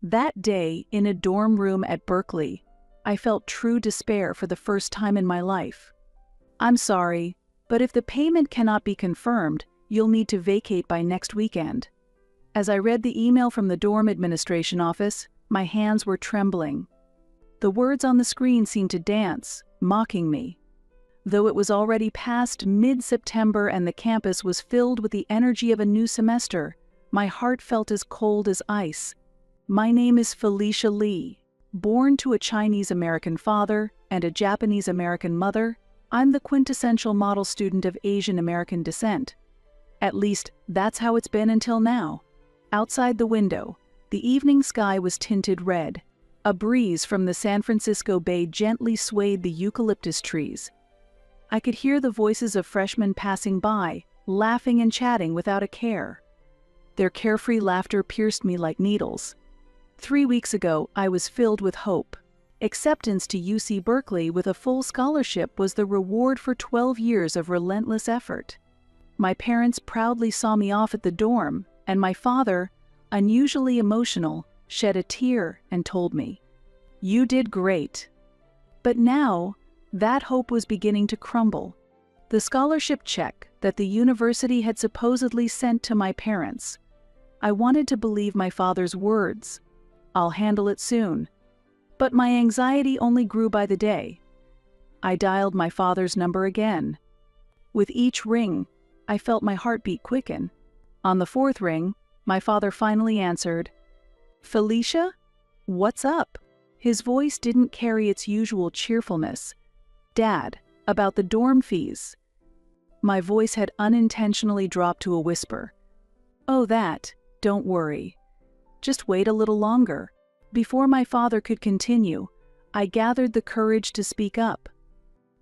That day, in a dorm room at Berkeley, I felt true despair for the first time in my life. "I'm sorry, but if the payment cannot be confirmed, you'll need to vacate by next weekend." As I read the email from the dorm administration office, my hands were trembling. The words on the screen seemed to dance, mocking me. Though it was already past mid-September and the campus was filled with the energy of a new semester, my heart felt as cold as ice. My name is Felicia Lee. Born to a Chinese-American father and a Japanese-American mother, I'm the quintessential model student of Asian American descent. At least, that's how it's been until now. Outside the window, the evening sky was tinted red. A breeze from the San Francisco Bay gently swayed the eucalyptus trees. I could hear the voices of freshmen passing by, laughing and chatting without a care. Their carefree laughter pierced me like needles. 3 weeks ago, I was filled with hope. Acceptance to UC Berkeley with a full scholarship was the reward for 12 years of relentless effort. My parents proudly saw me off at the dorm, and my father, unusually emotional, shed a tear and told me, "You did great." But now, that hope was beginning to crumble. The scholarship check that the university had supposedly sent to my parents. I wanted to believe my father's words. "I'll handle it soon." But my anxiety only grew by the day. I dialed my father's number again. With each ring, I felt my heartbeat quicken. On the 4th ring, my father finally answered. "Felicia? What's up?" His voice didn't carry its usual cheerfulness. "Dad, about the dorm fees." My voice had unintentionally dropped to a whisper. "Oh, that, don't worry. Just wait a little longer." Before my father could continue, I gathered the courage to speak up.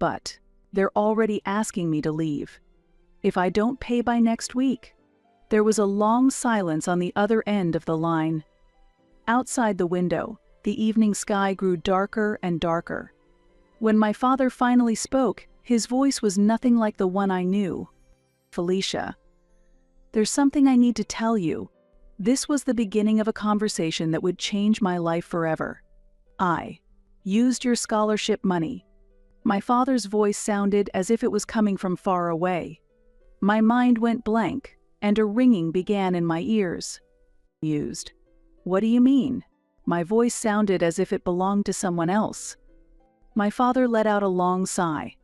"But they're already asking me to leave. If I don't pay by next week." There was a long silence on the other end of the line. Outside the window, the evening sky grew darker and darker. When my father finally spoke, his voice was nothing like the one I knew. "Felicia, there's something I need to tell you." This was the beginning of a conversation that would change my life forever. "I used your scholarship money." My father's voice sounded as if it was coming from far away. My mind went blank, and a ringing began in my ears. "Used? What do you mean?" My voice sounded as if it belonged to someone else. My father let out a long sigh.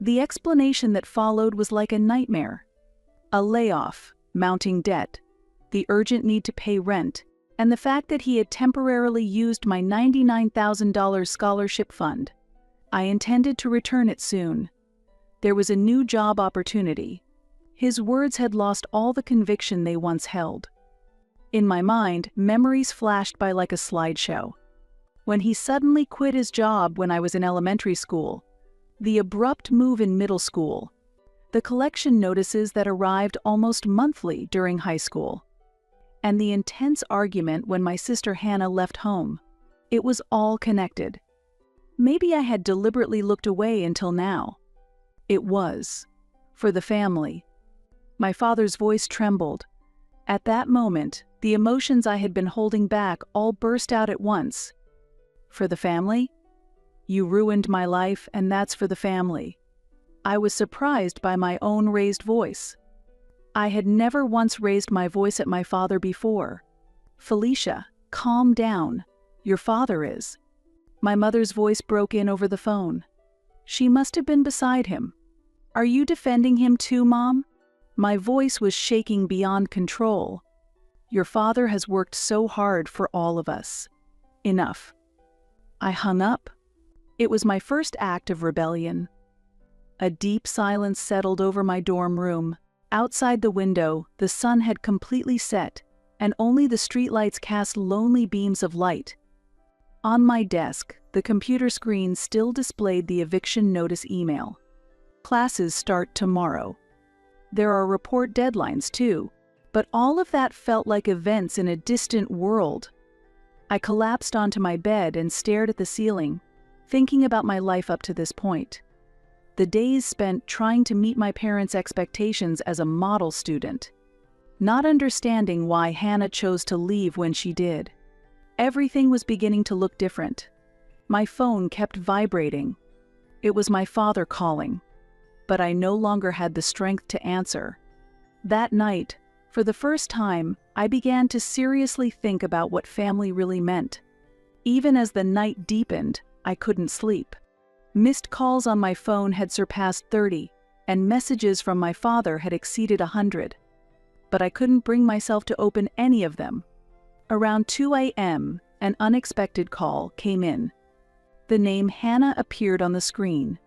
The explanation that followed was like a nightmare. A layoff, mounting debt, the urgent need to pay rent, and the fact that he had temporarily used my $99,000 scholarship fund. I intended to return it soon. There was a new job opportunity. His words had lost all the conviction they once held. In my mind, memories flashed by like a slideshow. When he suddenly quit his job when I was in elementary school, the abrupt move in middle school, the collection notices that arrived almost monthly during high school, and the intense argument when my sister Hannah left home. It was all connected. Maybe I had deliberately looked away until now. It was. For the family. My father's voice trembled. At that moment, the emotions I had been holding back all burst out at once. "For the family? You ruined my life, and that's for the family." I was surprised by my own raised voice. I had never once raised my voice at my father before. "Felicia, calm down. Your father is." My mother's voice broke in over the phone. She must have been beside him. "Are you defending him too, Mom?" My voice was shaking beyond control. "Your father has worked so hard for all of us. Enough." I hung up. It was my first act of rebellion. A deep silence settled over my dorm room. Outside the window, the sun had completely set, and only the streetlights cast lonely beams of light. On my desk, the computer screen still displayed the eviction notice email. "Classes start tomorrow." There are report deadlines too, but all of that felt like events in a distant world. I collapsed onto my bed and stared at the ceiling, thinking about my life up to this point. The days spent trying to meet my parents' expectations as a model student, not understanding why Hannah chose to leave when she did. Everything was beginning to look different. My phone kept vibrating. It was my father calling, but I no longer had the strength to answer. That night, for the first time, I began to seriously think about what family really meant. Even as the night deepened, I couldn't sleep. Missed calls on my phone had surpassed 30, and messages from my father had exceeded 100. But I couldn't bring myself to open any of them. Around 2 a.m., an unexpected call came in. The name Hannah appeared on the screen.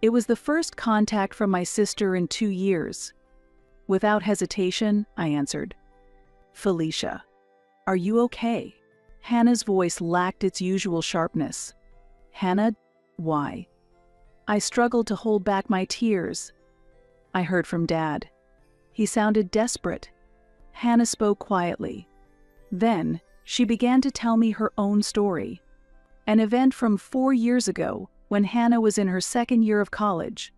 It was the first contact from my sister in 2 years. Without hesitation, I answered. "Felicia, are you okay?" Hannah's voice lacked its usual sharpness. "Hannah, why?" I struggled to hold back my tears. "I heard from Dad." He sounded desperate. Hannah spoke quietly. Then, she began to tell me her own story. An event from 4 years ago, when Hannah was in her second year of college.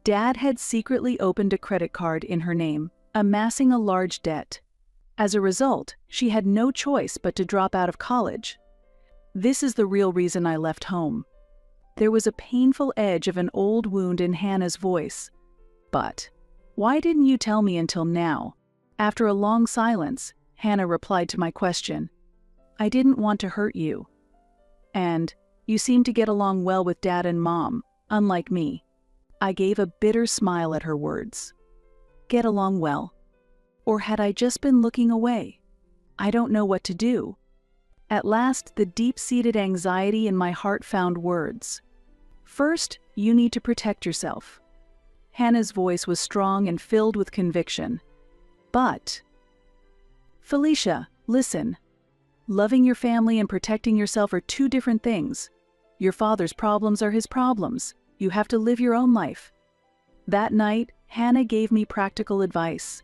Dad had secretly opened a credit card in her name, amassing a large debt. As a result, she had no choice but to drop out of college. This is the real reason I left home. There was a painful edge of an old wound in Hannah's voice. "But why didn't you tell me until now?" After a long silence, Hannah replied to my question. "I didn't want to hurt you. And you seem to get along well with Dad and Mom, unlike me." I gave a bitter smile at her words. Get along well? Or had I just been looking away? I don't know what to do. At last, the deep-seated anxiety in my heart found words. "First, you need to protect yourself." Hannah's voice was strong and filled with conviction. "But, Felicia, listen. Loving your family and protecting yourself are two different things. Your father's problems are his problems. You have to live your own life." That night, Hannah gave me practical advice.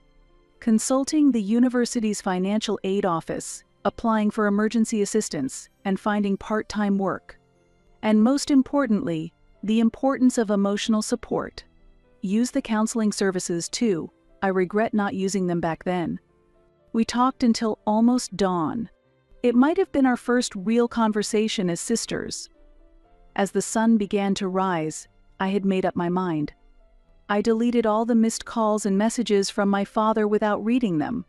Consulting the university's financial aid office, applying for emergency assistance, and finding part-time work. And most importantly, the importance of emotional support. Use the counseling services too. I regret not using them back then. We talked until almost dawn. It might have been our first real conversation as sisters. As the sun began to rise, I had made up my mind. I deleted all the missed calls and messages from my father without reading them.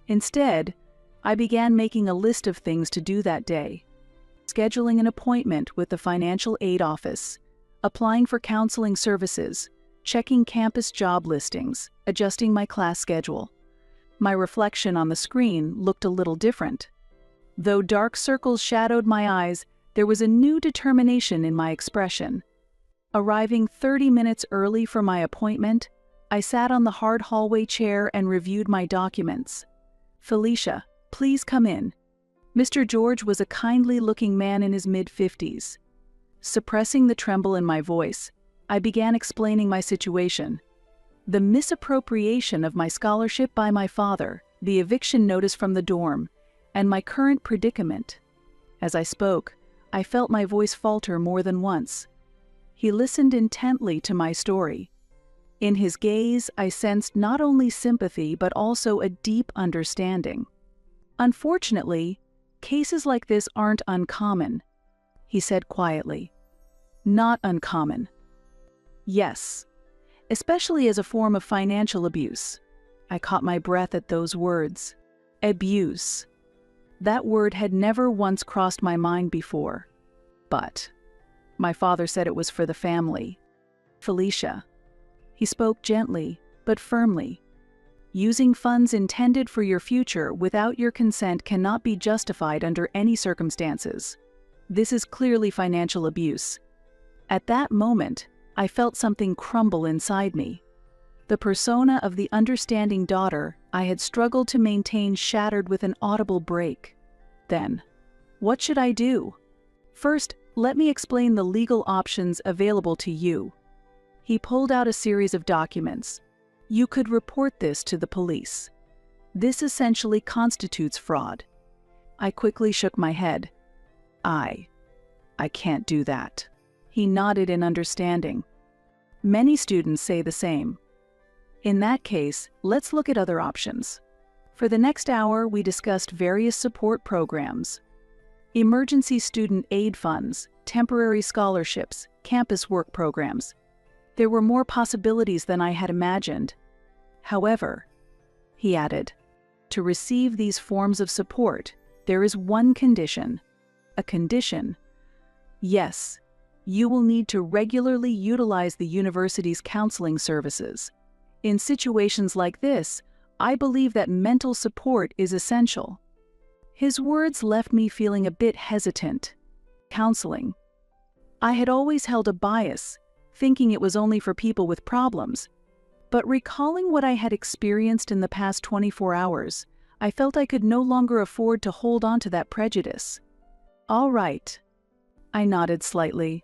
Instead, I began making a list of things to do that day. Scheduling an appointment with the financial aid office, applying for counseling services, checking campus job listings, adjusting my class schedule. My reflection on the screen looked a little different. Though dark circles shadowed my eyes, there was a new determination in my expression. Arriving 30 minutes early for my appointment, I sat on the hard hallway chair and reviewed my documents. "Felicia, please come in." Mr. George was a kindly-looking man in his mid-50s. Suppressing the tremble in my voice, I began explaining my situation. The misappropriation of my scholarship by my father, the eviction notice from the dorm, and my current predicament. As I spoke, I felt my voice falter more than once. He listened intently to my story. In his gaze, I sensed not only sympathy but also a deep understanding. "Unfortunately, cases like this aren't uncommon," he said quietly. "Not uncommon." "Yes, especially as a form of financial abuse." I caught my breath at those words. Abuse. That word had never once crossed my mind before. But my father said it was for the family. "Felicia." He spoke gently, but firmly. "Using funds intended for your future without your consent cannot be justified under any circumstances. This is clearly financial abuse." At that moment, I felt something crumble inside me. The persona of the understanding daughter I had struggled to maintain shattered with an audible break. Then, what should I do? First, let me explain the legal options available to you. He pulled out a series of documents. You could report this to the police. This essentially constitutes fraud. I quickly shook my head. I can't do that." He nodded in understanding. "Many students say the same." "In that case, let's look at other options." For the next hour, we discussed various support programs. emergency student aid funds, temporary scholarships, campus work programs. There were more possibilities than I had imagined. However, he added, to receive these forms of support, there is one condition. A condition? Yes, you will need to regularly utilize the university's counseling services. In situations like this, I believe that mental support is essential. His words left me feeling a bit hesitant. Counseling. I had always held a bias, thinking it was only for people with problems. But recalling what I had experienced in the past 24 hours, I felt I could no longer afford to hold on to that prejudice. All right. I nodded slightly.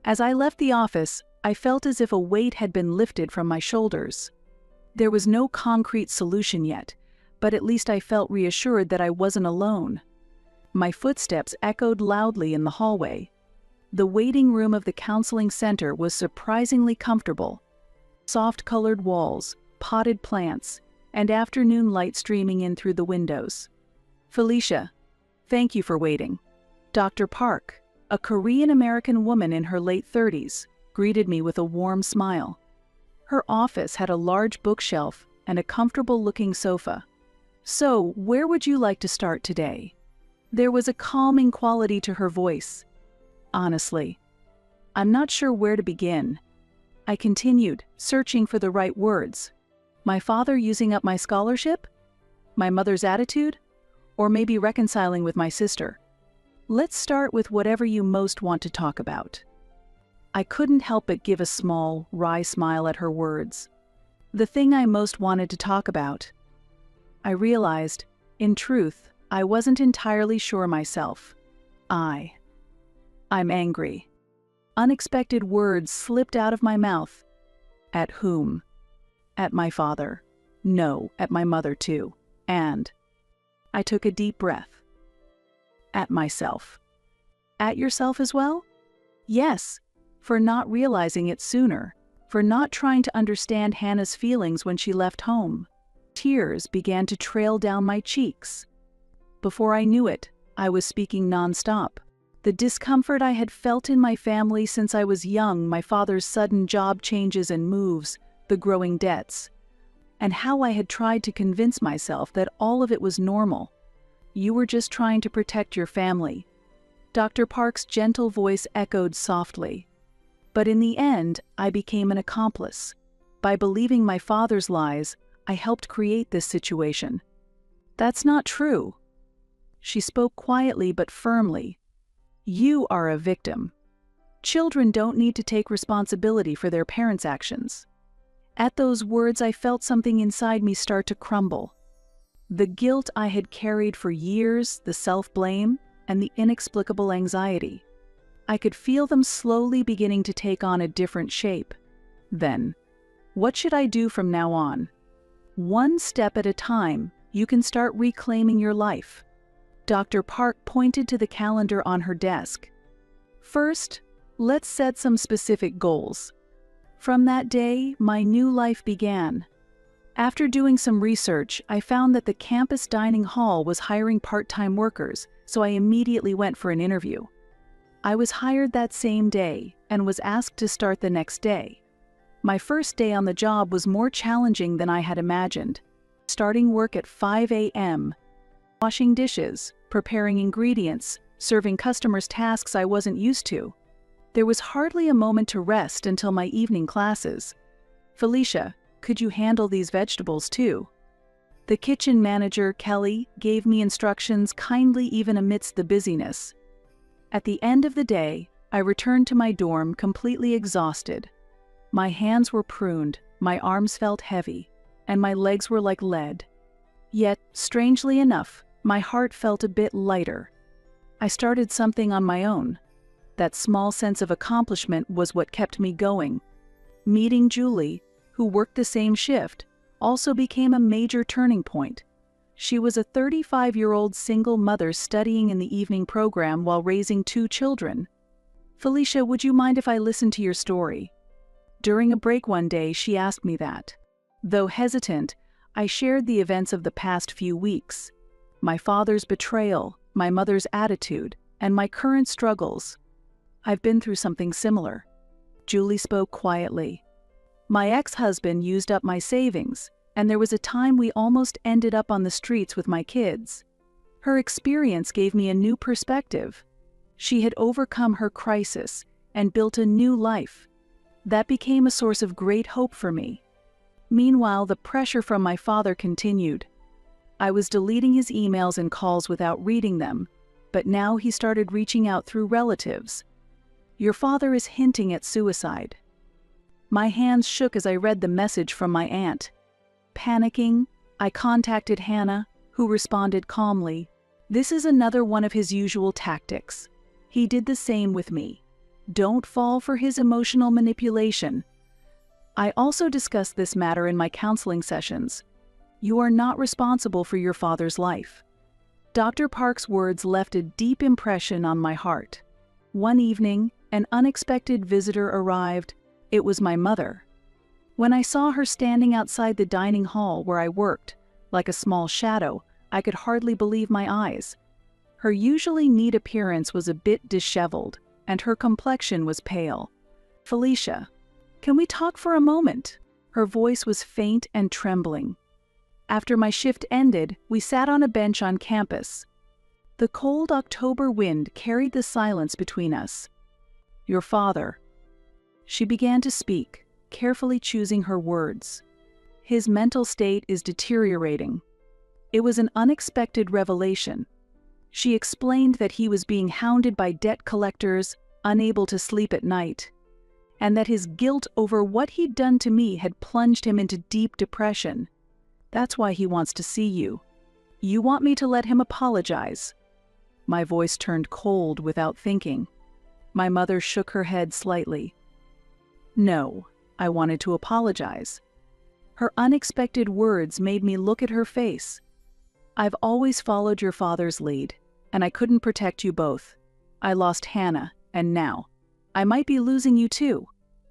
As I left the office, I felt as if a weight had been lifted from my shoulders. There was no concrete solution yet, but at least I felt reassured that I wasn't alone. My footsteps echoed loudly in the hallway. The waiting room of the counseling center was surprisingly comfortable. Soft-colored walls, potted plants, and afternoon light streaming in through the windows. Felicia, thank you for waiting. Dr. Park, a Korean-American woman in her late 30s, greeted me with a warm smile. Her office had a large bookshelf and a comfortable-looking sofa. So, where would you like to start today? There was a calming quality to her voice. Honestly, I'm not sure where to begin. I continued, searching for the right words. My father using up my scholarship? My mother's attitude? Or maybe reconciling with my sister? Let's start with whatever you most want to talk about. I couldn't help but give a small, wry smile at her words. The thing I most wanted to talk about. I realized, in truth, I wasn't entirely sure myself. I'm angry. Unexpected words slipped out of my mouth. At whom? At my father. No, at my mother too. And I took a deep breath. At myself. At yourself as well? Yes, for not realizing it sooner, for not trying to understand Hannah's feelings when she left home. Tears began to trail down my cheeks. Before I knew it, I was speaking nonstop. The discomfort I had felt in my family since I was young, my father's sudden job changes and moves, the growing debts, and how I had tried to convince myself that all of it was normal. You were just trying to protect your family. Dr. Park's gentle voice echoed softly. But in the end, I became an accomplice. By believing my father's lies, I helped create this situation. That's not true. She spoke quietly but firmly. You are a victim. Children don't need to take responsibility for their parents' actions. At those words, I felt something inside me start to crumble. The guilt I had carried for years, the self-blame, and the inexplicable anxiety. I could feel them slowly beginning to take on a different shape. Then, what should I do from now on? One step at a time, you can start reclaiming your life. Dr. Park pointed to the calendar on her desk. First, let's set some specific goals. From that day, my new life began. After doing some research, I found that the campus dining hall was hiring part-time workers, so I immediately went for an interview. I was hired that same day and was asked to start the next day. My first day on the job was more challenging than I had imagined. Starting work at 5 a.m., washing dishes, preparing ingredients, serving customers tasks I wasn't used to. There was hardly a moment to rest until my evening classes. Felicia, could you handle these vegetables too? The kitchen manager, Kelly, gave me instructions kindly even amidst the busyness. At the end of the day, I returned to my dorm completely exhausted. My hands were pruned, my arms felt heavy, and my legs were like lead. Yet, strangely enough, my heart felt a bit lighter. I started something on my own. That small sense of accomplishment was what kept me going. Meeting Julie, who worked the same shift, also became a major turning point. She was a 35-year-old single mother studying in the evening program while raising 2 children. Felicia, would you mind if I listened to your story? During a break one day, she asked me that. Though hesitant, I shared the events of the past few weeks. My father's betrayal, my mother's attitude, and my current struggles. I've been through something similar. Julie spoke quietly. My ex-husband used up my savings, and there was a time we almost ended up on the streets with my kids. Her experience gave me a new perspective. She had overcome her crisis and built a new life. That became a source of great hope for me. Meanwhile, the pressure from my father continued. I was deleting his emails and calls without reading them, but now he started reaching out through relatives. Your father is hinting at suicide. My hands shook as I read the message from my aunt. Panicking, I contacted Hannah, who responded calmly. This is another one of his usual tactics. He did the same with me. Don't fall for his emotional manipulation. I also discussed this matter in my counseling sessions. You are not responsible for your father's life. Dr. Park's words left a deep impression on my heart. One evening, an unexpected visitor arrived. It was my mother. When I saw her standing outside the dining hall where I worked, like a small shadow, I could hardly believe my eyes. Her usually neat appearance was a bit disheveled, and her complexion was pale. Felicia, can we talk for a moment? Her voice was faint and trembling. After my shift ended, we sat on a bench on campus. The cold October wind carried the silence between us. Your father. She began to speak, carefully choosing her words. His mental state is deteriorating. It was an unexpected revelation. She explained that he was being hounded by debt collectors, unable to sleep at night, and that his guilt over what he'd done to me had plunged him into deep depression. That's why he wants to see you. You want me to let him apologize? My voice turned cold without thinking. My mother shook her head slightly. No, I wanted to apologize. Her unexpected words made me look at her face. I've always followed your father's lead, and I couldn't protect you both. I lost Hannah, and now, I might be losing you too.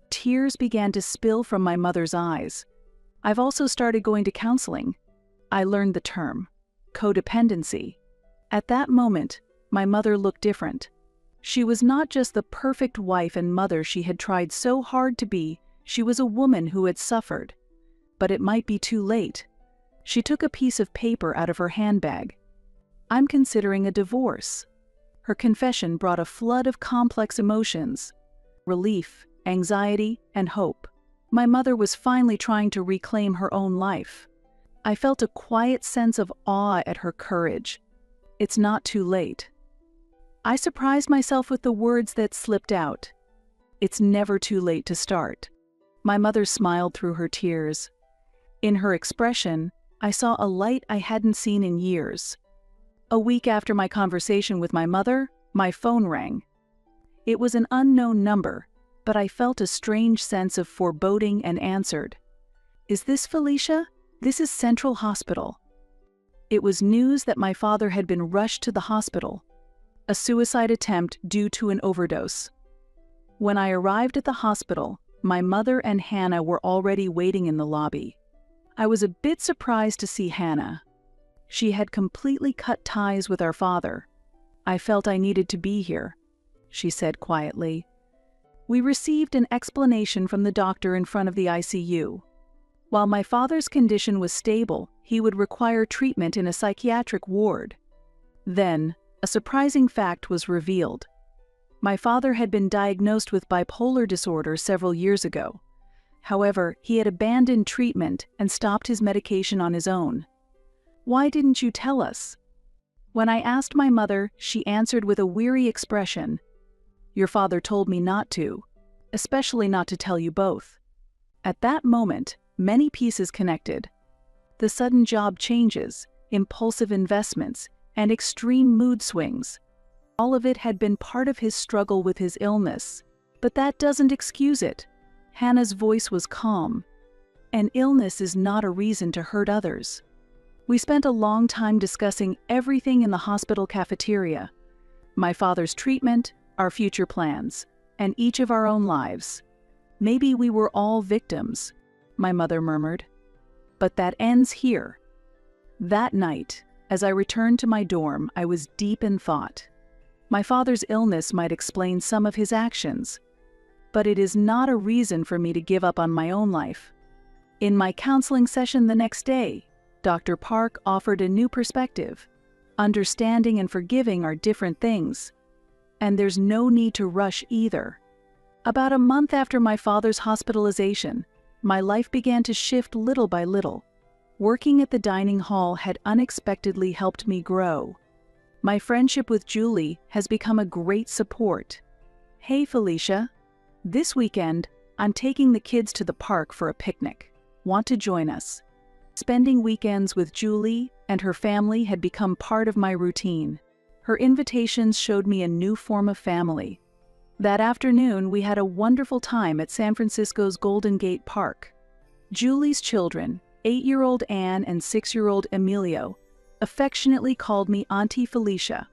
Tears began to spill from my mother's eyes. I've also started going to counseling. I learned the term, codependency. At that moment, my mother looked different. She was not just the perfect wife and mother she had tried so hard to be, she was a woman who had suffered. But it might be too late. She took a piece of paper out of her handbag. I'm considering a divorce. Her confession brought a flood of complex emotions. Relief, anxiety, and hope. My mother was finally trying to reclaim her own life. I felt a quiet sense of awe at her courage. It's not too late. I surprised myself with the words that slipped out. It's never too late to start. My mother smiled through her tears. In her expression, I saw a light I hadn't seen in years. A week after my conversation with my mother, my phone rang. It was an unknown number, but I felt a strange sense of foreboding and answered. Is this Felicia? This is Central Hospital. It was news that my father had been rushed to the hospital. A suicide attempt due to an overdose. When I arrived at the hospital, my mother and Hannah were already waiting in the lobby. I was a bit surprised to see Hannah. She had completely cut ties with our father. I felt I needed to be here, she said quietly. We received an explanation from the doctor in front of the ICU. While my father's condition was stable, he would require treatment in a psychiatric ward. Then, a surprising fact was revealed. My father had been diagnosed with bipolar disorder several years ago. However, he had abandoned treatment and stopped his medication on his own. Why didn't you tell us? When I asked my mother, she answered with a weary expression. Your father told me not to, especially not to tell you both. At that moment, many pieces connected. The sudden job changes, impulsive investments, and extreme mood swings. All of it had been part of his struggle with his illness. But that doesn't excuse it. Hannah's voice was calm. An illness is not a reason to hurt others. We spent a long time discussing everything in the hospital cafeteria. My father's treatment, our future plans, and each of our own lives. Maybe we were all victims, my mother murmured. But that ends here. That night, As I returned to my dorm, I was deep in thought. My father's illness might explain some of his actions, but it is not a reason for me to give up on my own life. In my counseling session the next day, Dr. Park offered a new perspective. Understanding and forgiving are different things, and there's no need to rush either. About a month after my father's hospitalization, my life began to shift little by little. Working at the dining hall had unexpectedly helped me grow. My friendship with Julie has become a great support. Hey Felicia, this weekend, I'm taking the kids to the park for a picnic. Want to join us? Spending weekends with Julie and her family had become part of my routine. Her invitations showed me a new form of family. That afternoon, we had a wonderful time at San Francisco's Golden Gate Park. Julie's children, 8-year-old Anne and 6-year-old Emilio, affectionately called me Auntie Felicia.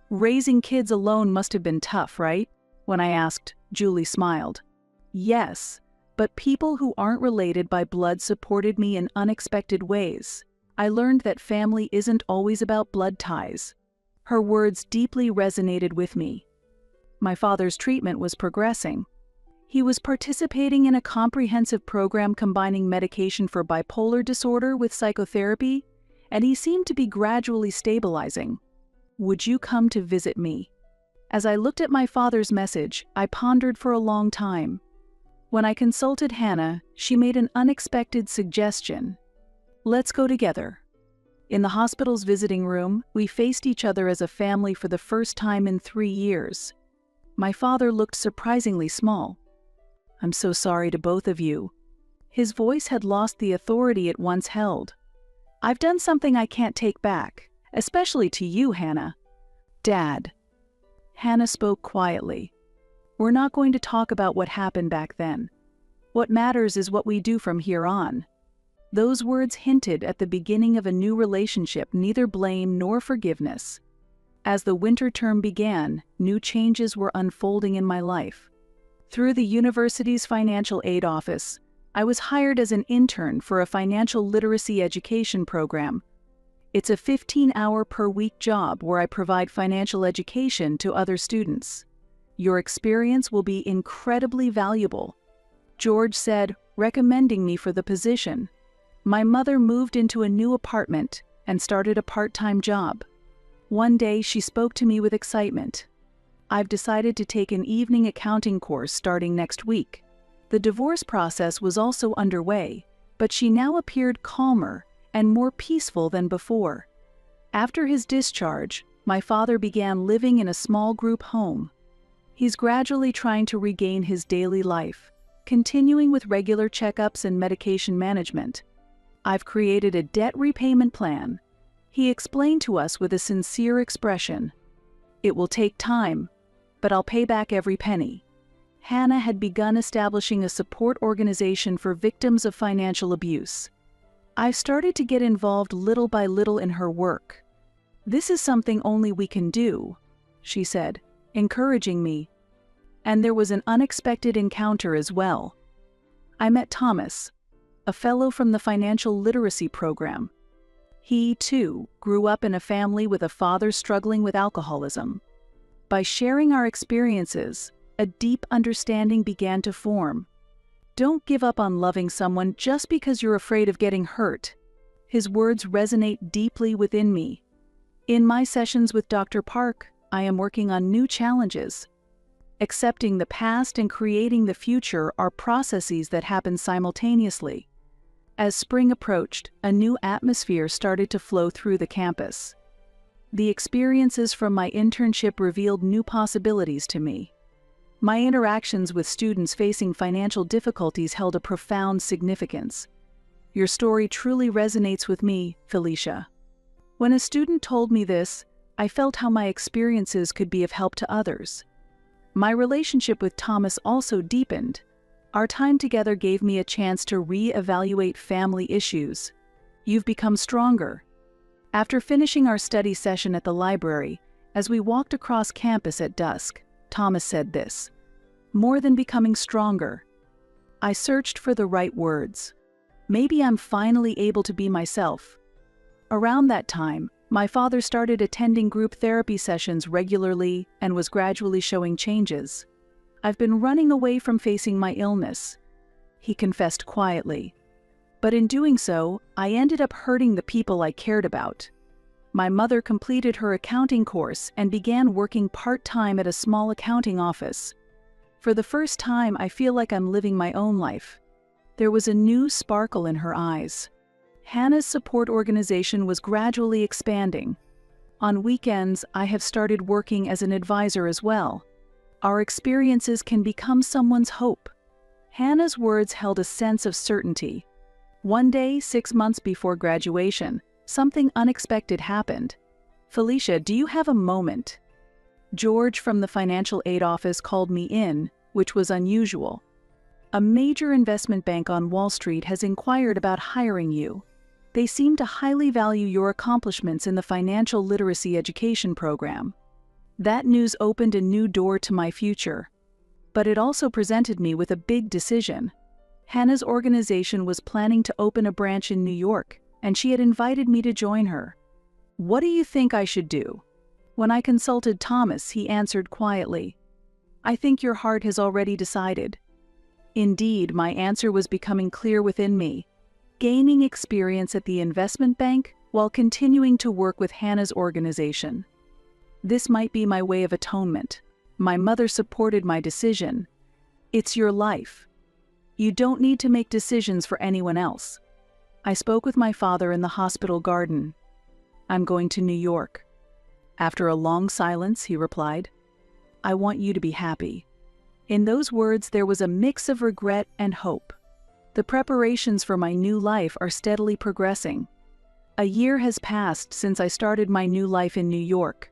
Raising kids alone must have been tough, right? When I asked, Julie smiled. Yes, but people who aren't related by blood supported me in unexpected ways. I learned that family isn't always about blood ties. Her words deeply resonated with me. My father's treatment was progressing. He was participating in a comprehensive program combining medication for bipolar disorder with psychotherapy, and he seemed to be gradually stabilizing. Would you come to visit me? As I looked at my father's message, I pondered for a long time. When I consulted Hannah, she made an unexpected suggestion. Let's go together. In the hospital's visiting room, we faced each other as a family for the first time in 3 years. My father looked surprisingly small. I'm so sorry to both of you. His voice had lost the authority it once held. I've done something I can't take back, especially to you, Hannah. Dad. Hannah spoke quietly. We're not going to talk about what happened back then. What matters is what we do from here on. Those words hinted at the beginning of a new relationship, neither blame nor forgiveness. As the winter term began, new changes were unfolding in my life. Through the university's financial aid office, I was hired as an intern for a financial literacy education program. It's a 15-hour-per-week job where I provide financial education to other students. Your experience will be incredibly valuable, George said, recommending me for the position. My mother moved into a new apartment and started a part-time job. One day, she spoke to me with excitement. I've decided to take an evening accounting course starting next week. The divorce process was also underway, but she now appeared calmer and more peaceful than before. After his discharge, my father began living in a small group home. He's gradually trying to regain his daily life, continuing with regular checkups and medication management. I've created a debt repayment plan, he explained to us with a sincere expression. It will take time, but I'll pay back every penny. Hannah had begun establishing a support organization for victims of financial abuse. I've started to get involved little by little in her work. This is something only we can do, she said, encouraging me. And there was an unexpected encounter as well. I met Thomas, a fellow from the financial literacy program. He, too, grew up in a family with a father struggling with alcoholism. By sharing our experiences, a deep understanding began to form. Don't give up on loving someone just because you're afraid of getting hurt. His words resonate deeply within me. In my sessions with Dr. Park, I am working on new challenges. Accepting the past and creating the future are processes that happen simultaneously. As spring approached, a new atmosphere started to flow through the campus. The experiences from my internship revealed new possibilities to me. My interactions with students facing financial difficulties held a profound significance. Your story truly resonates with me, Felicia. When a student told me this, I felt how my experiences could be of help to others. My relationship with Thomas also deepened. Our time together gave me a chance to re-evaluate family issues. You've become stronger. After finishing our study session at the library, as we walked across campus at dusk, Thomas said this: more than becoming stronger. I searched for the right words. Maybe I'm finally able to be myself. Around that time, My father started attending group therapy sessions regularly and was gradually showing changes. "I've been running away from facing my illness," he confessed quietly. "But in doing so, I ended up hurting the people I cared about." My mother completed her accounting course and began working part-time at a small accounting office. "For the first time, I feel like I'm living my own life." There was a new sparkle in her eyes. Hannah's support organization was gradually expanding. "On weekends, I have started working as an advisor as well. Our experiences can become someone's hope." Hannah's words held a sense of certainty. One day, 6 months before graduation, something unexpected happened. "Felicia, do you have a moment?" George from the financial aid office called me in, which was unusual. "A major investment bank on Wall Street has inquired about hiring you. They seem to highly value your accomplishments in the financial literacy education program." That news opened a new door to my future. But it also presented me with a big decision. Hannah's organization was planning to open a branch in New York, and she had invited me to join her. "What do you think I should do?" When I consulted Thomas, he answered quietly, "I think your heart has already decided." Indeed, my answer was becoming clear within me. Gaining experience at the investment bank while continuing to work with Hannah's organization. This might be my way of atonement. My mother supported my decision. "It's your life. You don't need to make decisions for anyone else." I spoke with my father in the hospital garden. "I'm going to New York." After a long silence, he replied, "I want you to be happy." In those words, there was a mix of regret and hope. The preparations for my new life are steadily progressing. A year has passed since I started my new life in New York.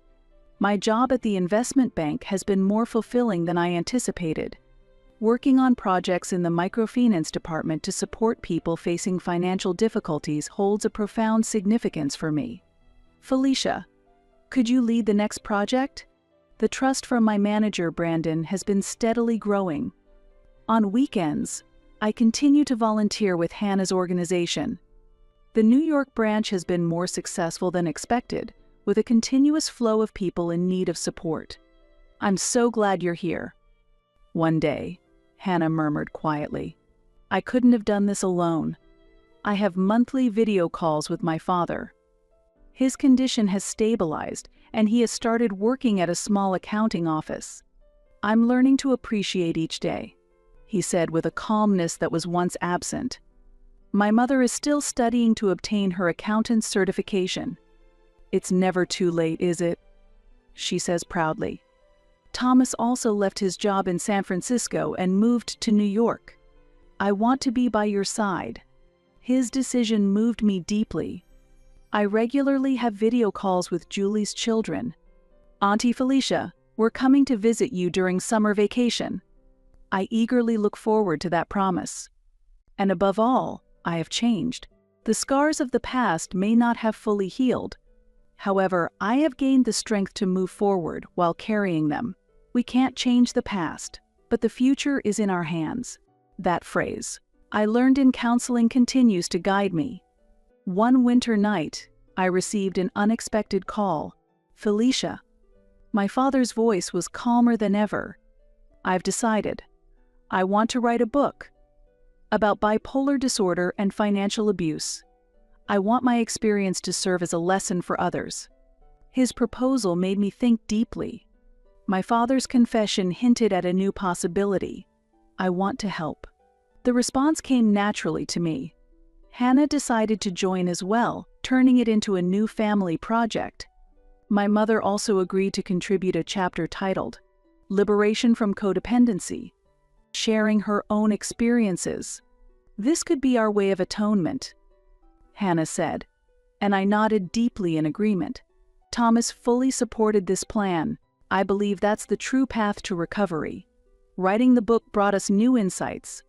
My job at the investment bank has been more fulfilling than I anticipated. Working on projects in the microfinance department to support people facing financial difficulties holds a profound significance for me. "Felicia, could you lead the next project?" The trust from my manager, Brandon, has been steadily growing. On weekends, I continue to volunteer with Hannah's organization. The New York branch has been more successful than expected, with a continuous flow of people in need of support. "I'm so glad you're here." "One day," Hannah murmured quietly, "I couldn't have done this alone. I have monthly video calls with my father. His condition has stabilized, and he has started working at a small accounting office. I'm learning to appreciate each day," he said with a calmness that was once absent. "My mother is still studying to obtain her accountant's certification." "It's never too late, is it?" she says proudly. Thomas also left his job in San Francisco and moved to New York. "I want to be by your side." His decision moved me deeply. I regularly have video calls with Julie's children. "Auntie Felicia, we're coming to visit you during summer vacation." I eagerly look forward to that promise. And above all, I have changed. The scars of the past may not have fully healed. However, I have gained the strength to move forward while carrying them. We can't change the past, but the future is in our hands. That phrase I learned in counseling continues to guide me. One winter night, I received an unexpected call. "Felicia." My father's voice was calmer than ever. "I've decided. I want to write a book about bipolar disorder and financial abuse. I want my experience to serve as a lesson for others." His proposal made me think deeply. My father's confession hinted at a new possibility. I want to help. The response came naturally to me. Hannah decided to join as well, turning it into a new family project. My mother also agreed to contribute a chapter titled "Liberation from Codependency," sharing her own experiences. "This could be our way of atonement," Hannah said, and I nodded deeply in agreement. Thomas fully supported this plan. I believe that's the true path to recovery. Writing the book brought us new insights.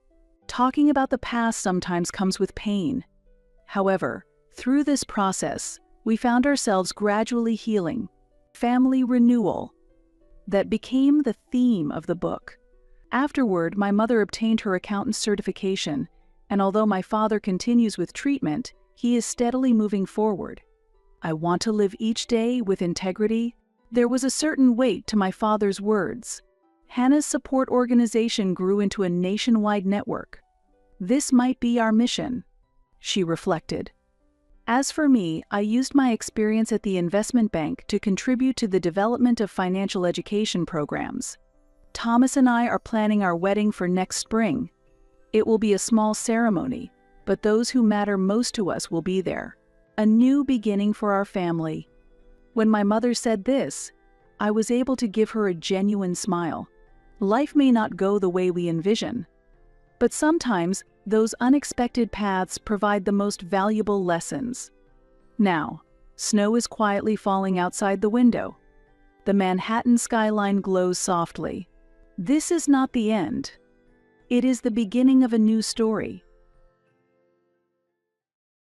Talking about the past sometimes comes with pain. However, through this process, we found ourselves gradually healing. Family renewal. That became the theme of the book. Afterward, my mother obtained her accountant's certification, and although my father continues with treatment, he is steadily moving forward. I want to live each day with integrity. There was a certain weight to my father's words. Hannah's support organization grew into a nationwide network. This might be our mission, she reflected. As for me, I used my experience at the investment bank to contribute to the development of financial education programs. Thomas and I are planning our wedding for next spring. It will be a small ceremony, but those who matter most to us will be there. A new beginning for our family. When my mother said this, I was able to give her a genuine smile. Life may not go the way we envision, but sometimes those unexpected paths provide the most valuable lessons. Now, snow is quietly falling outside the window. The Manhattan skyline glows softly. This is not the end. It is the beginning of a new story.